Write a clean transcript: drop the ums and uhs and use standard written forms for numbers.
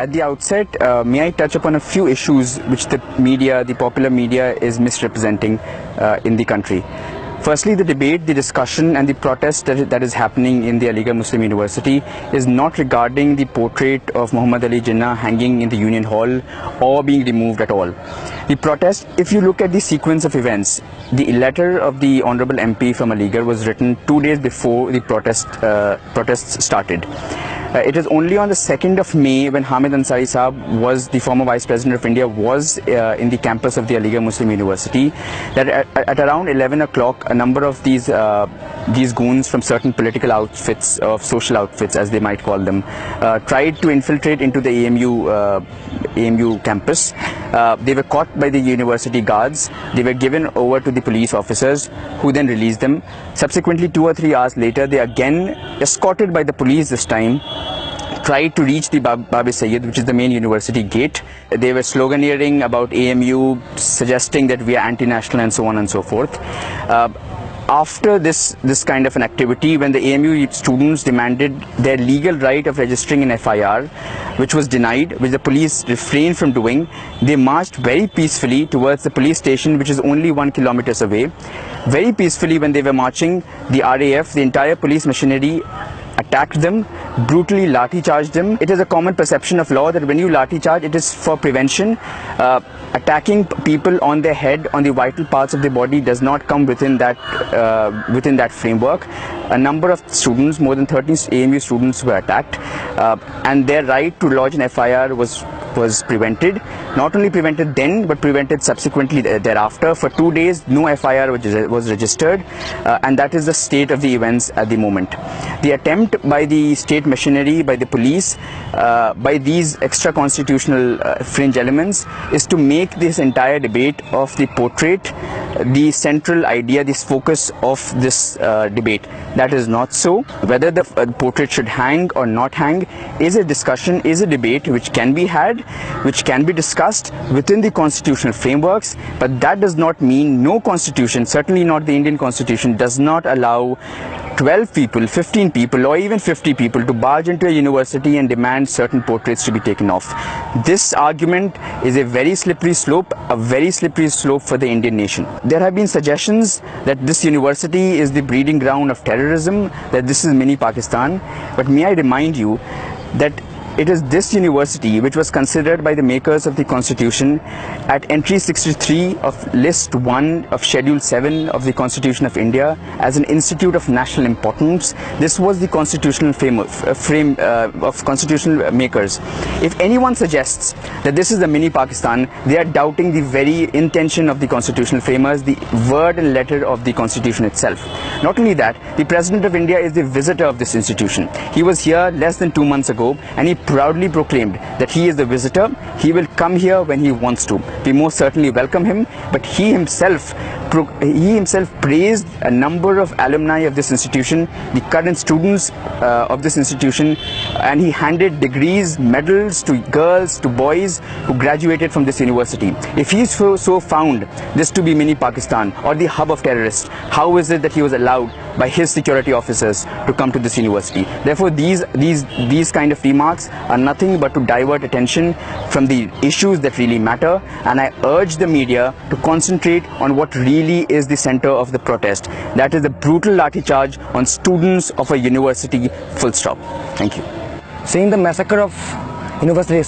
At the outset, may I touch upon a few issues which the media, the popular media, is misrepresenting in the country. Firstly, the debate, the discussion and the protest that is happening in the Aligarh Muslim University is not regarding the portrait of Muhammad Ali Jinnah hanging in the Union Hall or being removed at all. The protest, if you look at the sequence of events, the letter of the Honorable MP from Aligarh was written 2 days before the protests started. It is only on the 2nd of May when Hamid Ansari Saab, was the former Vice President of India, was in the campus of the Aligarh Muslim University, that at around 11 o'clock a number of these goons from certain political outfits, of social outfits as they might call them, tried to infiltrate into the AMU campus. They were caught by the university guards. They were given over to the police officers, who then released them. Subsequently, 2 or 3 hours later, they again, escorted by the police this time, tried to reach the Bab Sayyid, which is the main university gate. They were sloganeering about AMU, suggesting that we are anti-national and so on and so forth. After this kind of an activity, when the AMU students demanded their legal right of registering an FIR, which was denied, which the police refrained from doing, they marched very peacefully towards the police station, which is only 1 kilometer away. Very peacefully, when they were marching, the RAF, the entire police machinery, attacked them, brutally lathi charged them. It is a common perception of law that when you lathi charge, it is for prevention. Attacking people on their head, on the vital parts of the body, does not come within that framework. A number of students, more than 13 AMU students, were attacked, and their right to lodge an FIR was prevented. Not only prevented then, but prevented subsequently thereafter. For 2 days, no FIR was registered, and that is the state of the events at the moment. The attempt by the state machinery, by the police, by these extra-constitutional fringe elements, is to make this entire debate of the portrait the central idea, this focus of this debate. That is not so. Whether the portrait should hang or not hang is a discussion, is a debate which can be had, which can be discussed within the constitutional frameworks, but that does not mean no constitution, certainly not the Indian constitution, does not allow 12 people, 15 people or even 50 people to barge into a university and demand certain portraits to be taken off. This argument is a very slippery slope, for the Indian nation. There have been suggestions that this university is the breeding ground of terrorism, that this is mini Pakistan, but may I remind you that it is this university which was considered by the makers of the constitution at entry 63 of list 1 of schedule 7 of the Constitution of India as an institute of national importance. This was the constitutional frame of constitutional makers. If anyone suggests that this is the mini Pakistan, they are doubting the very intention of the constitutional framers, the word and letter of the constitution itself. Not only that, the President of India is the visitor of this institution. He was here less than 2 months ago, and he proudly proclaimed that he is the visitor. He will come here when he wants to. We most certainly welcome him, but he himself praised a number of alumni of this institution, the current students of this institution, and he handed degrees, medals to girls, to boys who graduated from this university. If he so found this to be mini Pakistan or the hub of terrorists, how is it that he was allowed by his security officers to come to this university? Therefore, these kind of remarks are nothing but to divert attention from the issues that really matter, and I urge the media to concentrate on what really is the center of the protest. That is the brutal lathi charge on students of a university, full stop. Thank you. Seeing the massacre of university